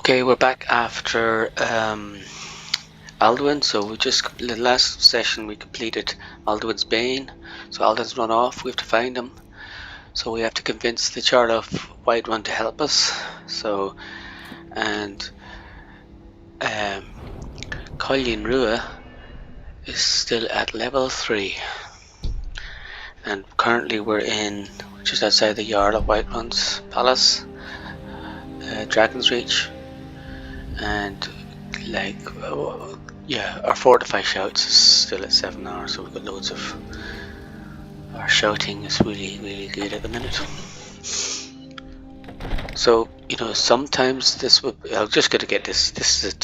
Okay, we're back after Alduin. So the last session we completed Alduin's Bane. So Alduin's run off. We have to find him. So we have to convince the Jarl of Whiterun to help us. So and CailinRua is still at level 3, and currently we're in just outside the Jarl of Whiterun's palace, Dragonsreach, and our fortify shouts is still at 7 hours, so we've got loads of our shouting is really good at the minute. So sometimes this would I'm just going to get this this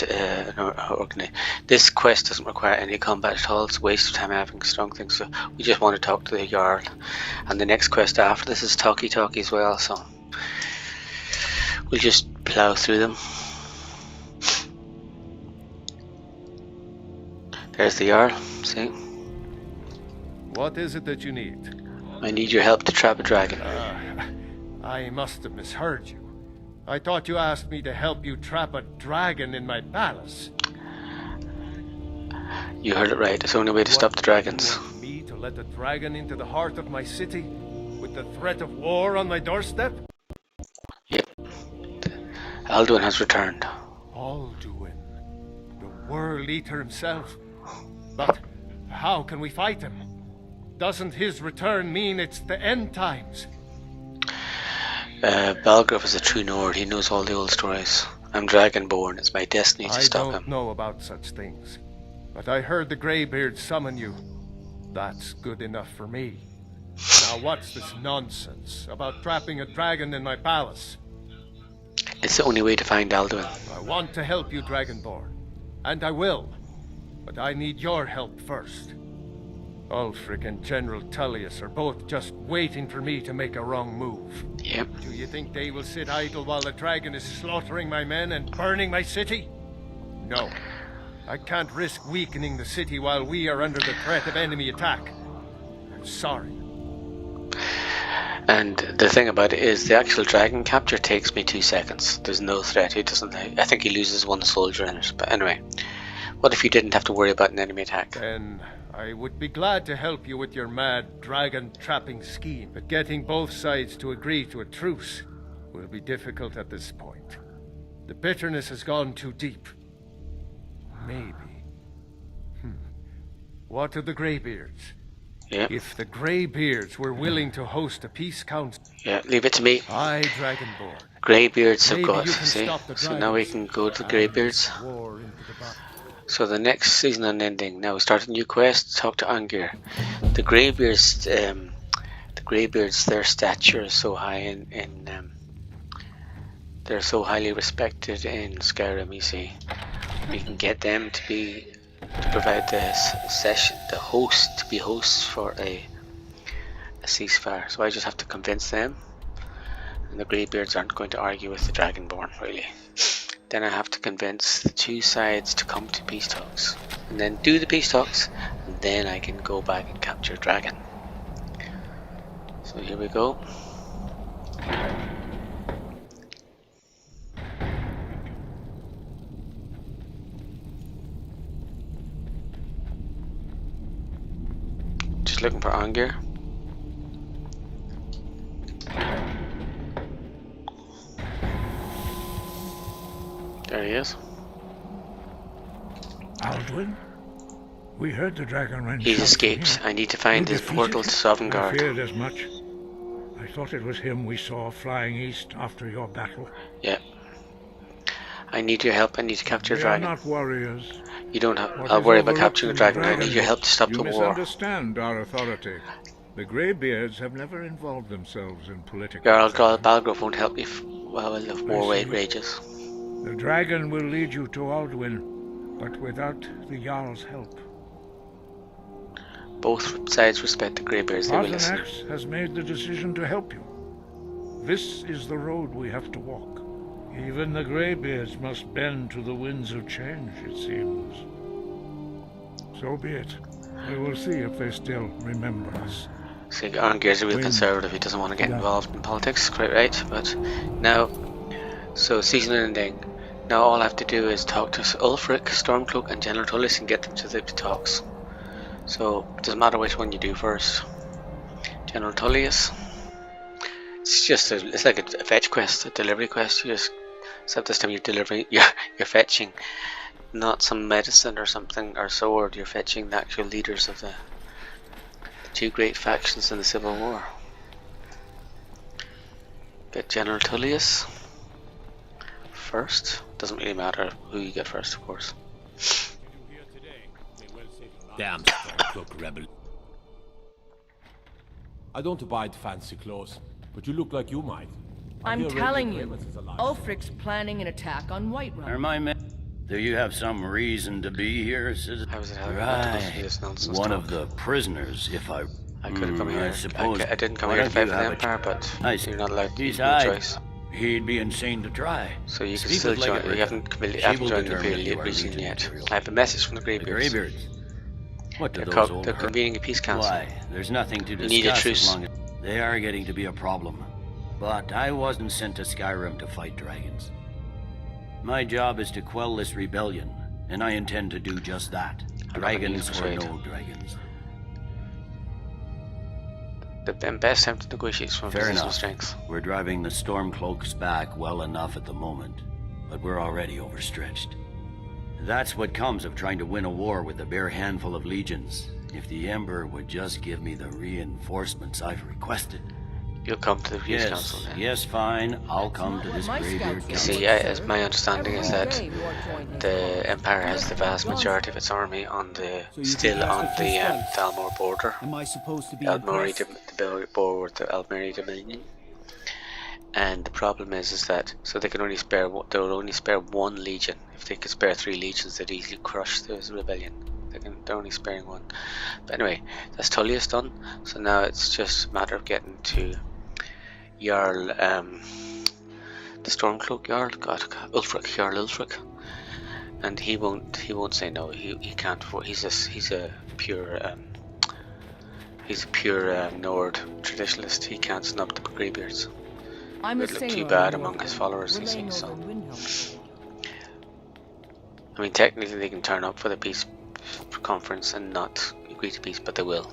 quest doesn't require any combat at all. It's a waste of time having strong things, so we just want to talk to the Jarl, and the next quest after this is talkie as well, so we'll just plow through them. There's the Jarl, see? What is it that you need? I need your help to trap a dragon. I must have misheard you. I thought you asked me to help you trap a dragon in my palace. You heard it right. It's the only way to stop the dragons. You want me to let a dragon into the heart of my city with the threat of war on my doorstep? Yep. Alduin has returned. Alduin, the World Eater himself. But how can we fight him? Doesn't his return mean it's the end times? Balgruuf is a true Nord. He knows all the old stories. I'm Dragonborn. It's my destiny to stop him. I don't know about such things, but I heard the Greybeards summon you. That's good enough for me. Now what's this nonsense about trapping a dragon in my palace? It's the only way to find Alduin. I want to help you, Dragonborn, and I will, but I need your help first. Ulfric and General Tullius are both just waiting for me to make a wrong move. Yep. Do you think they will sit idle while the dragon is slaughtering my men and burning my city? No. I can't risk weakening the city while we are under the threat of enemy attack. I'm sorry. And the thing about it is the actual dragon capture takes me 2 seconds. There's no threat. He doesn't. I think he loses 1 soldier in it. But anyway, what if you didn't have to worry about an enemy attack? Then I would be glad to help you with your mad dragon trapping scheme, but getting both sides to agree to a truce will be difficult at this point. The bitterness has gone too deep. Maybe. What of the Greybeards? Yeah. If the Greybeards were willing to host a peace council... Yeah, leave it to me. I, Dragonborn. Greybeards have got, see? So now we can go to the Greybeards. So the next season unending. Now we start a new quest. Talk to Angir. The Greybeards, their stature is so high they're so highly respected in Skyrim. You see, we can get them to provide the host to be hosts for a ceasefire. So I just have to convince them, and the Greybeards aren't going to argue with the Dragonborn really. Then I have to convince the 2 sides to come to peace talks, and then do the peace talks, and then I can go back and capture a dragon. So here we go. Just looking for Angir. There he is. Alduin? We heard the Dragonreach. He's escaped. I need to find his portal to Sovngarde. I feared as much. I thought it was him we saw flying east after your battle. Yeah. I need your help. I need to capture a dragon. We are not warriors. You don't have. I'll worry about capturing a dragon. I need your help to stop the war. You misunderstand our authority. The Greybeards have never involved themselves in political. Jarl Balgruuf won't help me while the war rages. The dragon will lead you to Alduin, but without the Jarl's help. Both sides respect the Greybeards. They will listen. Arthanax has made the decision to help you. This is the road we have to walk. Even the Greybeards must bend to the winds of change, it seems. So be it. We will see if they still remember us. See, Arngir's a real conservative. He doesn't want to get involved in politics. Quite right. But now, so season ending. Now all I have to do is talk to Ulfric, Stormcloak, and General Tullius and get them to the talks. So it doesn't matter which one you do first. General Tullius. It's like a fetch quest, a delivery quest. Except this time you're delivering, you're fetching, not some medicine or something or sword. You're fetching the actual leaders of the two great factions in the Civil War. Get General Tullius first. Doesn't really matter who you get first, of course. Damn Stormcloak rebel. I don't abide fancy clothes, but you look like you might. I'm telling you, Ulfric's planning an attack on Whiterun. Are my men? Do you have some reason to be here, citizen? How is it having Right. this nonsense One talk? of the prisoners, if I could have come here. I suppose. I didn't come Why here to don't fight you for the have Empire, but Nice. you're not allowed to. Besides, No choice. he'd be insane to try. So you can Speak still with join. Legate You haven't completely She will joined the determine Imperial your region legion yet. material. I have a message from the The Greybeards. Greybeards. What do They're, those old they're convening a peace council. Why? There's nothing to discuss need a truce. as long as they are getting to be a problem. But I wasn't sent to Skyrim to fight dragons. My job is to quell this rebellion, and I intend to do just that. I'm not gonna Dragons use or persuade. no dragons. The best time to negotiate is from a Fair position of enough. strength. We're driving the Stormcloaks back well enough at the moment, but we're already overstretched. That's what comes of trying to win a war with a bare handful of legions. If the Emperor would just give me the reinforcements I've requested. You'll come to the peace Yes, council then. yes, fine. I'll come to Not this what my Greybeard scouts You council. see, as my understanding is that Every day you are joining the his Empire has the vast majority of its army on the still on the Dalmor border. Am I supposed to be Almeri impressed? the border, the Almeri Dominion. And the problem is that so they can only spare they'll only spare one legion. If they could spare 3 legions, they'd easily crush the rebellion. They're only sparing 1. But anyway, that's Tullius done. So now it's just a matter of getting to Jarl, the Stormcloak Jarl, Ulfric, Jarl Ulfric, and he won't say no. He can't. He's a pure Nord traditionalist. He can't snub the Greybeards. I'm a It would look too sailor bad on among his followers, you see. relaying So over Windhelm. I mean, technically they can turn up for the peace conference and not agree to peace, but they will.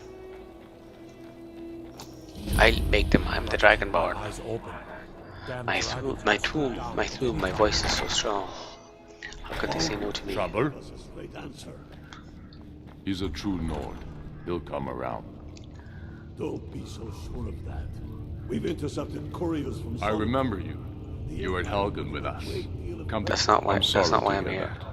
I'll make them. I'm the Dragonborn. Eyes open. Damn My tomb, my voice is so strong. How could they say no to me? Trouble? He's a true Nord. He'll come around. Don't be so sure of that. We've intercepted couriers from I remember you. You were at Helgen with us. Come That's not why. I'm sorry That's not to why I'm hear here. that.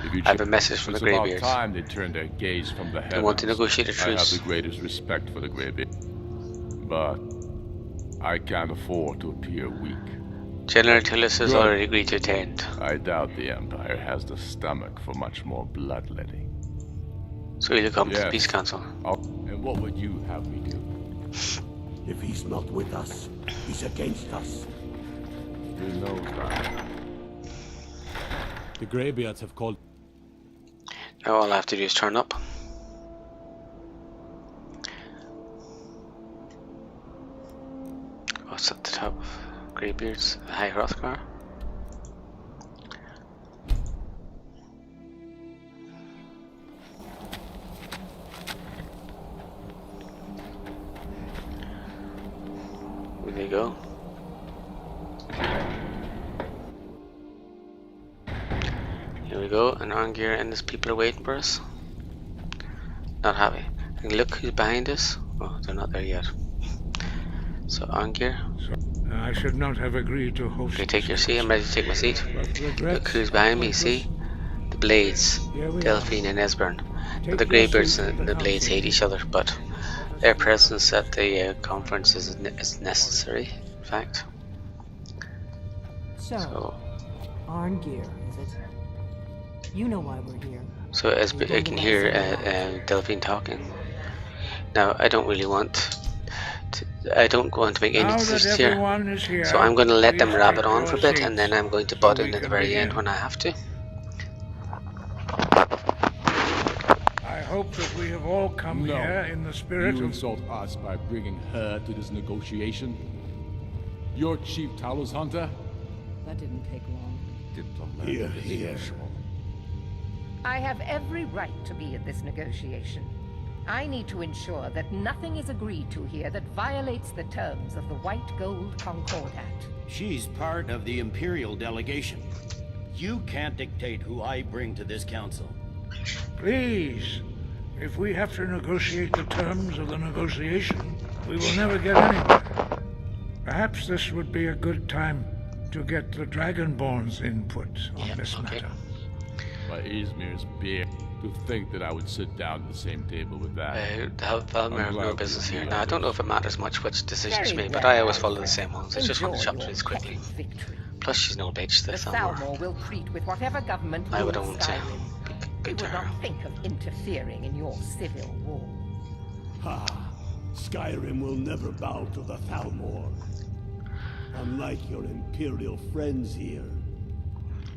If you I have a check- message from the it's about Greybeards. time they turned their gaze from the heavens. want to negotiate a I have truce. the greatest respect for the Greybeards, but I can't afford to appear weak. General Tullius has Good. already agreed to attend, I doubt the Empire has the stomach for much more bloodletting. so he'll come to the Yes. peace council. And what would you have me do? If he's not with us, he's against us. Who knows that? The Greybeards have called. Now all I have to do is turn up. What's at the top of Greybeards? High Hrothgar. There you go. Here we go, and Arngir and his people are waiting for us. Not happy. And look who's behind us. Oh, they're not there yet. So Arngir, I should not have agreed to host. can you take your seat? I'm ready to take my seat. But regret Look who's behind me, what see? The Blades, Here we are. Delphine and Esbern. Take The your Greybeards seat and in the the Blades council. hate each other, but their presence at the conference is necessary, in fact. So, Arngir, is it? You know why we're here. so as I can hear Delphine talking. Now, I don't really want I don't want to make any Now that decisions here. everyone is here, So I'm going to let them please rabbit take on your for a bit, seats and then I'm going to butt so in we at the can very end begin. when I have to. I hope that we have all come No. here in the spirit You of... insult us by bringing her to this negotiation? You're Chief Talos Hunter? That didn't take long. Here, here. I have every right to be at this negotiation. I need to ensure that nothing is agreed to here that violates the terms of the White Gold Concordat. She's part of the Imperial delegation. You can't dictate who I bring to this council. Please, if we have to negotiate the terms of the negotiation, we will never get anywhere. Perhaps this would be a good time to get the Dragonborn's input on this matter. By Izmir's beard, to think that I would sit down at the same table with that. Valmer have no business here. Now, I don't know if it matters much which decisions made, but I always follow the same ones. I just want to chop through this quickly. Plus, she's no bitch, the Thalmor will treat with whatever government I would rules own to Skyrim. be We good to would her. not think of interfering in your civil war. Ha! Skyrim will never bow to the Thalmor. Unlike your Imperial friends here.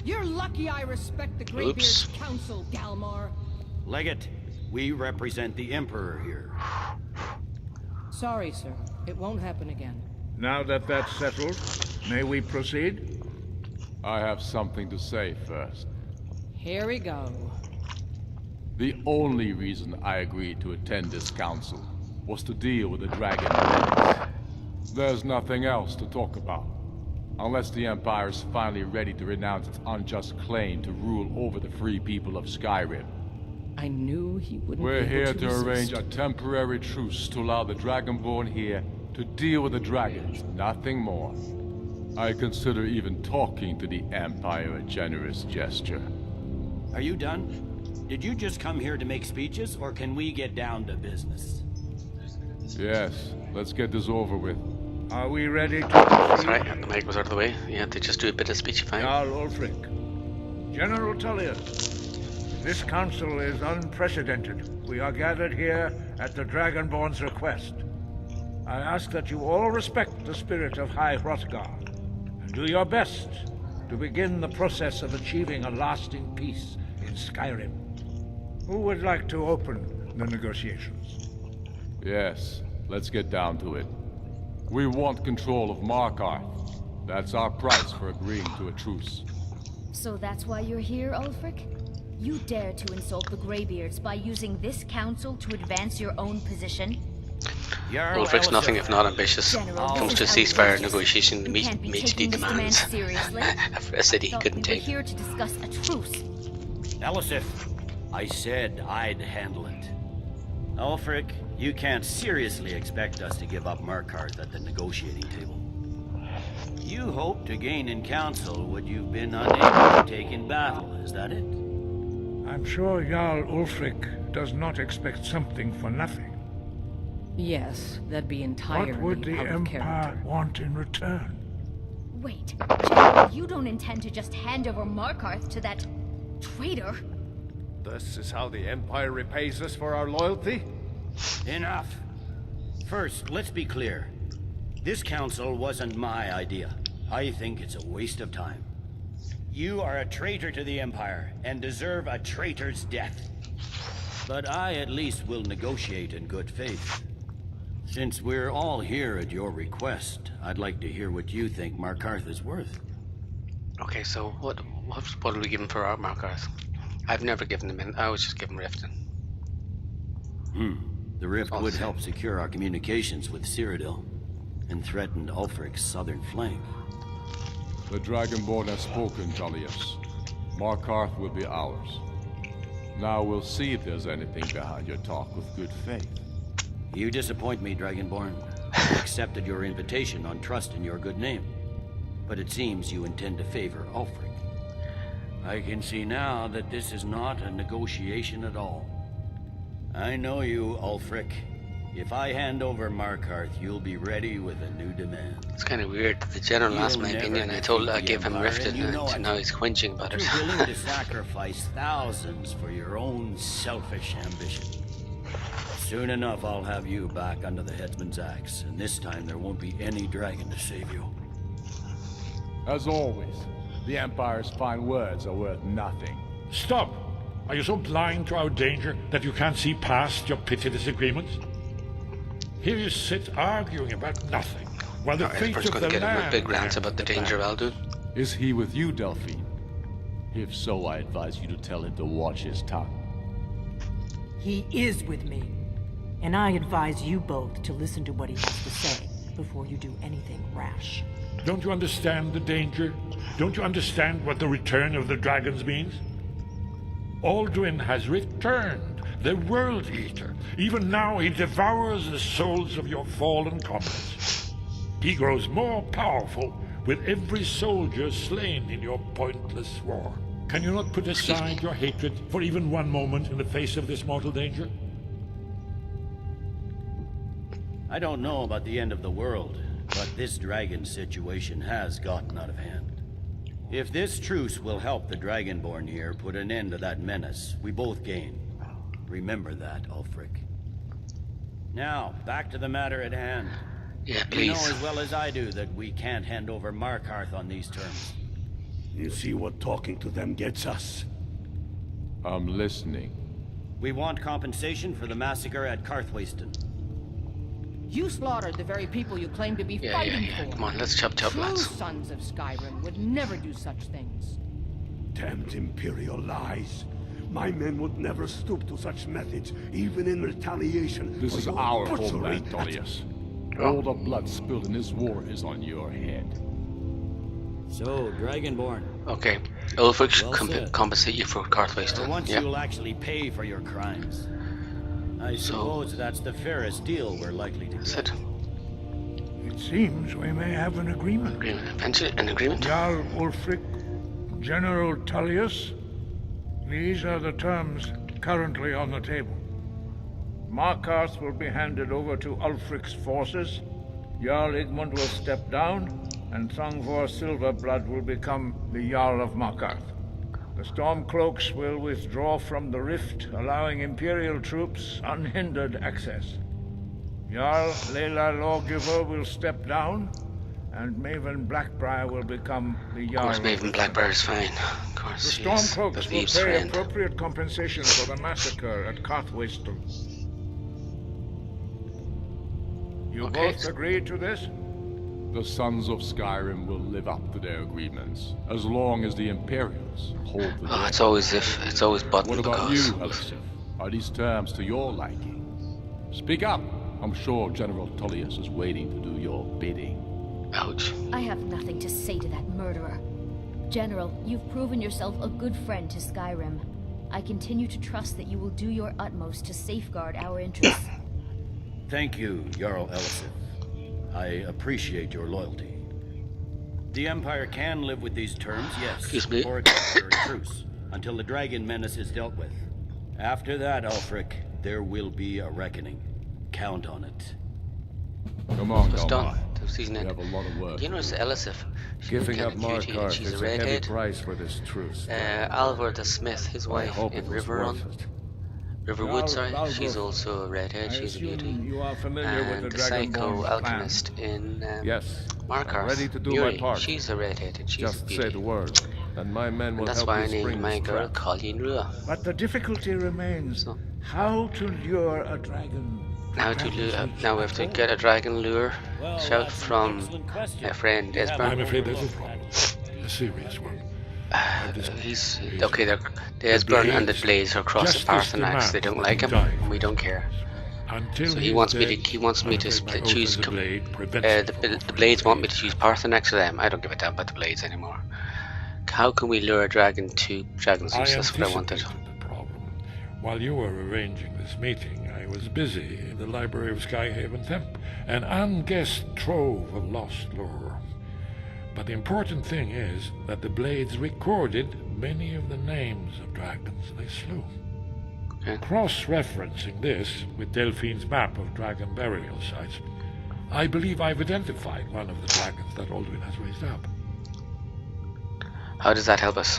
You're lucky I respect the Greybeards Council, Galmar. Legate, we represent the Emperor here. Sorry, sir. It won't happen again. Now that that's settled, may we proceed? I have something to say first. Here we go. The only reason I agreed to attend this council was to deal with the dragon menace. There's nothing else to talk about. Unless the Empire is finally ready to renounce its unjust claim to rule over the free people of Skyrim. I knew he wouldn't We're be able here to to resist. arrange a temporary truce to allow the Dragonborn here to deal with the dragons, nothing more. I consider even talking to the Empire a generous gesture. Are you done? Did you just come here to make speeches, or can we get down to business? Yes, let's get this over with. Are we ready to proceed? Sorry, the mic was out of the way. You had to just do a bit of speechifying. Jarl Ulfric. General Tullius. This council is unprecedented. We are gathered here at the Dragonborn's request. I ask that you all respect the spirit of High Hrothgar, and do your best to begin the process of achieving a lasting peace in Skyrim. Who would like to open the negotiations? Yes, let's get down to it. We want control of Markarth. That's our price for agreeing to a truce. So that's why you're here, Ulfric? You dare to insult the Greybeards by using this council to advance your own position? Ulfric's nothing if not ambitious. Comes to ceasefire negotiation, meaty demands. Seriously? A city he couldn't We were take. here to discuss a truce. Elisif, I said I'd handle it. Ulfric, you can't seriously expect us to give up Markarth at the negotiating table. You hoped to gain in council what you've been unable to take in battle, is that it? I'm sure Jarl Ulfric does not expect something for nothing. Yes, that'd be entirely What would the out of Empire character. want in return? Wait, General, you don't intend to just hand over Markarth to that traitor? This is how the Empire repays us for our loyalty? Enough. First, let's be clear. This council wasn't my idea. I think it's a waste of time. You are a traitor to the Empire and deserve a traitor's death. But I at least will negotiate in good faith. Since we're all here at your request, I'd like to hear what you think Markarth is worth. Okay, so what do we give him for our Markarth? I've never given him in. I always just give him Riften. The rift All would the same. help secure our communications with Cyrodiil and threatened Ulfric's southern flank. The Dragonborn has spoken, Tullius. Markarth will be ours. Now we'll see if there's anything behind your talk with good faith. You disappoint me, Dragonborn. I accepted your invitation on trust in your good name. But it seems you intend to favor Ulfric. I can see now that this is not a negotiation at all. I know you, Ulfric. If I hand over Markarth, you'll be ready with a new demand. It's kind of weird. The general asked my You'll opinion. never I defeat gave the him Empire, Riften, and you know and it. now he's whinging about it. You're willing to sacrifice thousands for your own selfish ambition. Soon enough, I'll have you back under the headsman's axe, and this time there won't be any dragon to save you. As always, the Empire's fine words are worth nothing. Stop! Are you so blind to our danger that you can't see past your petty disagreements? Here you sit arguing about nothing, while the Alright, fate first of going the to get him a land... big rant about the danger of Aldun. Is he with you, Delphine? If so, I advise you to tell him to watch his tongue. He is with me. And I advise you both to listen to what he has to say before you do anything rash. Don't you understand the danger? Don't you understand what the return of the dragons means? Alduin has returned, the World Eater. Even now he devours the souls of your fallen comrades. He grows more powerful with every soldier slain in your pointless war. Can you not put aside your hatred for even one moment in the face of this mortal danger? I don't know about the end of the world, but this dragon situation has gotten out of hand. If this truce will help the Dragonborn here put an end to that menace, we both gain. Remember that, Ulfric. Now, back to the matter at hand. Yeah, You know please. as well as I do that we can't hand over Markarth on these terms. You see what talking to them gets us? I'm listening. We want compensation for the massacre at Karthwasten. You slaughtered the very people you claim to be fighting for. Come on, let's chop chop, True lads. sons of Skyrim would never do such things. Damned Imperial lies. My men would never stoop to such methods, even in retaliation. This for is your our butchery homeland, at- Tullius. All the blood spilled in this war is on your head. So, Dragonborn, Okay, Ulfric should Well said. compensate you for for Karthwasten. once Yeah. you'll actually pay for your crimes. I suppose that's the fairest deal we're likely to That's get. it. It seems we may have an agreement. An agreement? Jarl Ulfric, General Tullius, these are the terms currently on the table. Markarth will be handed over to Ulfric's forces, Jarl Igmund will step down, and Thongvor Silverblood will become the Jarl of Markarth. The Stormcloaks will withdraw from the rift, allowing Imperial troops unhindered access. Jarl Leila Lawgiver will step down, and Maven Blackbriar will become the Of Jarl. course, Maven Blackbear is fine. Of The course, yes. The Stormcloaks will thieves' pay friend. appropriate compensation for the massacre at Karthwasten. You Okay. both agree to this? The sons of Skyrim will live up to their agreements, as long as the Imperials hold the Oh, day. it's always but What about because. you, Elisif? Are these terms to your liking? Speak up! I'm sure General Tullius is waiting to do your bidding. Ouch. I have nothing to say to that murderer. General, you've proven yourself a good friend to Skyrim. I continue to trust that you will do your utmost to safeguard our interests. Thank you, Jarl Elisif. I appreciate your loyalty. The Empire can live with these terms, yes, Excuse me. for a temporary truce, until the dragon menace is dealt with. After that, Ulfric, there will be a reckoning. Count on it. Come on, It's done. Galmar. The season We end. have a lot of work. You notice Elisif? She's Giving kinda up cutie, and Markarth she's is a a heavy redhead. price for this truce. Alvar the Smith, his I wife hope in it was Riverrun. worth it. Riverwood, sorry. Alvar, She's also a redhead. I She's a assume beauty. you are familiar with And the the psycho Dragonborn's alchemist in Yes. Markarth. I'm ready to do Yuri, my part. she's a redhead and she's a Just beauty. say the word, and my men will And that's help why I you named spring my this girl trap. CailinRua. But the difficulty remains So- how to lure a dragon. Now now we have to get a dragon lure. Well, Shout that's an from excellent question. a friend We have Esbern. I'm afraid there's a problem. A serious one. He's okay. The Esbern and the Blaze are cross the Parthenax. They don't like him, and we don't care. Until So he he's wants me dead, to. He wants me I'm to afraid my split, oath choose. as a blade prevents me The from Blades want me to offering choose Parthenax or them. I don't give a damn about the Blades anymore. How can we lure a dragon to Dragonsreach? That's what I wanted. anticipated the problem. While you were arranging this meeting, I was busy in the library of Skyhaven Temp, an unguessed trove of lost lore. But the important thing is that the Blades recorded many of the names of dragons they slew. Okay. Cross-referencing this with Delphine's map of dragon burial sites, I believe I've identified one of the dragons that Alduin has raised up. How does that help us?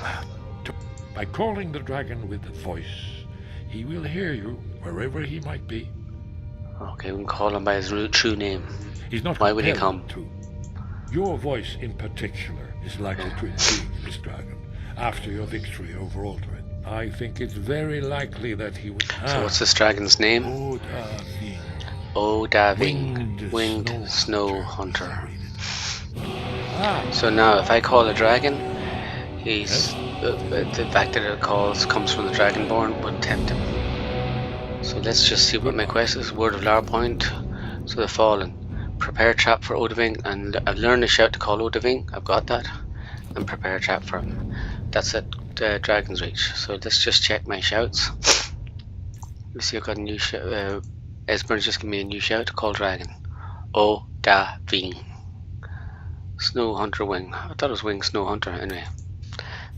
By calling the dragon with the voice, he will hear you wherever he might be. Okay, we can call him by his true name. He's not Why would he compelled come? to. Your voice in particular is likely to intrigue this dragon after your victory over Alduin. I think it's very likely that he would. So what's this dragon's name? Odahviing. Odahviing, Winged Snow Hunter. Ah, So now, if I call a dragon, he's the fact that it comes from the Dragonborn would tempt him. So let's just see what my quest is. Word of Lara Point. So the Fallen. Prepare trap for Odahviing, and I've learned a shout to call Odahviing. I've got that. And prepare trap for him. That's at Dragonsreach. So let's just check my shouts. You see I've got a new shout. Esbjörn's just given me a new shout. Call Dragon. Odahviing. Snow Hunter Wing. I thought it was Wing Snow Hunter. Anyway.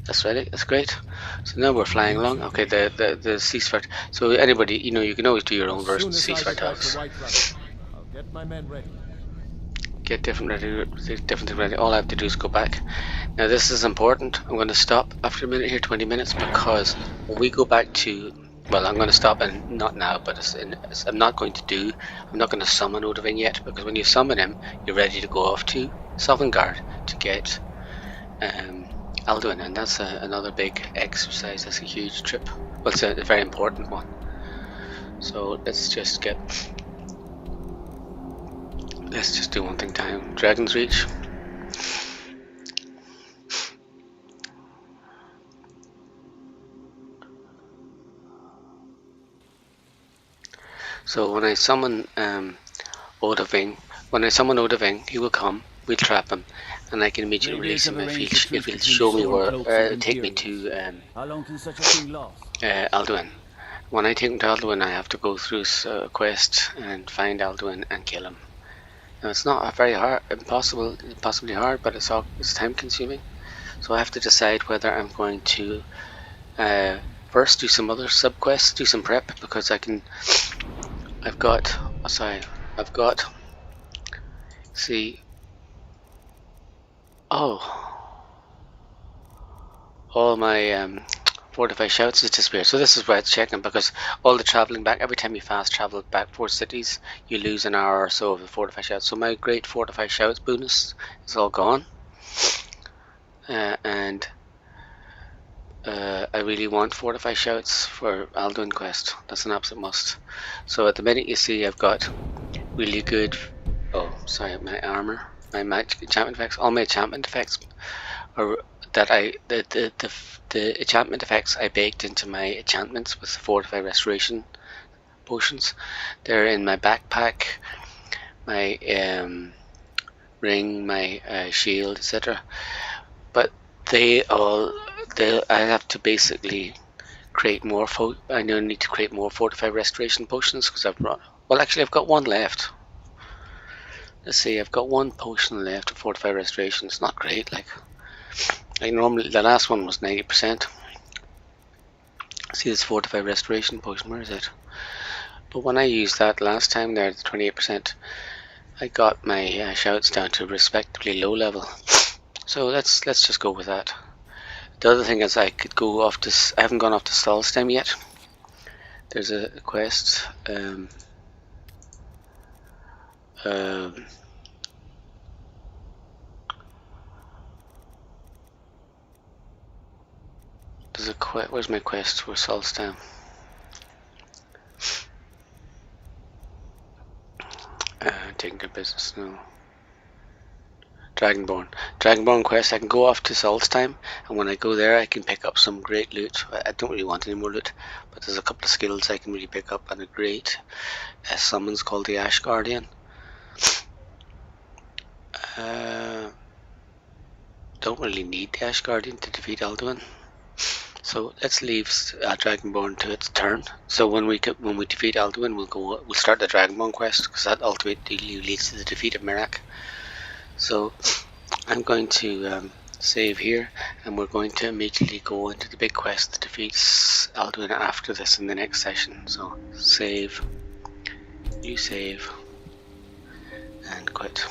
That's ready. That's great. So now we're flying along. Okay, the ceasefire. So anybody, you can always do your own version of ceasefire talks. I'll get my men ready. Get different thing ready. All I have to do is go back. Now this is important. I'm going to stop after a minute here, 20 minutes, because when we go back to, well, I'm going to stop, and not now, but I'm not going to summon Odahviing yet, because when you summon him, you're ready to go off to Sovngarde to get Alduin, and that's another big exercise. That's a huge trip. Well, it's a very important one. So let's just do one thing time. Dragonsreach. So when I summon Odahviing, he will come. We'll trap him, and I can immediately release him if he'll show me where, take me to How long can such a thing last? Alduin. When I take him to Alduin, I have to go through a quest and find Alduin and kill him. Now it's not very hard, impossibly hard, but it's time consuming. So I have to decide whether I'm going to first do some other sub quests, do some prep, because all my fortified shouts has disappeared. So this is why it's checking, because all the travelling back, every time you fast travel back 4 cities, you lose an hour or so of the fortified shouts. So my great fortified shouts bonus is all gone, and I really want fortified shouts for Alduin quest. That's an absolute must. So at the minute, you see I've got really good, my armor, my magic enchantment effects, all my enchantment effects are the enchantment effects I baked into my enchantments with the fortified restoration potions. They're in my backpack, my ring, my shield, etc. But I have to basically create more. I now need to create more fortified restoration potions, because I've got one left. Let's see, I've got one potion left of fortified restoration. It's not great, like normally the last one was 90%. See this fortified restoration potion, where is it? But when I used that last time there, the 28%, I got my shouts down to a respectably low level. So let's just go with that. The other thing is I could go off this. I haven't gone off to Solstheim yet. There's a quest. Where's my quest for Solstheim? Taking good business now. Dragonborn quest. I can go off to Solstheim, and when I go there I can pick up some great loot. I don't really want any more loot, but there's a couple of skills I can really pick up, and a great summons called the Ash Guardian. Don't really need the Ash Guardian to defeat Alduin. So let's leave Dragonborn to its turn. So when we defeat Alduin, we'll start the Dragonborn quest, because that ultimately leads to the defeat of Mirak. So I'm going to save here, and we're going to immediately go into the big quest that defeats Alduin after this in the next session. So save, new save, and quit.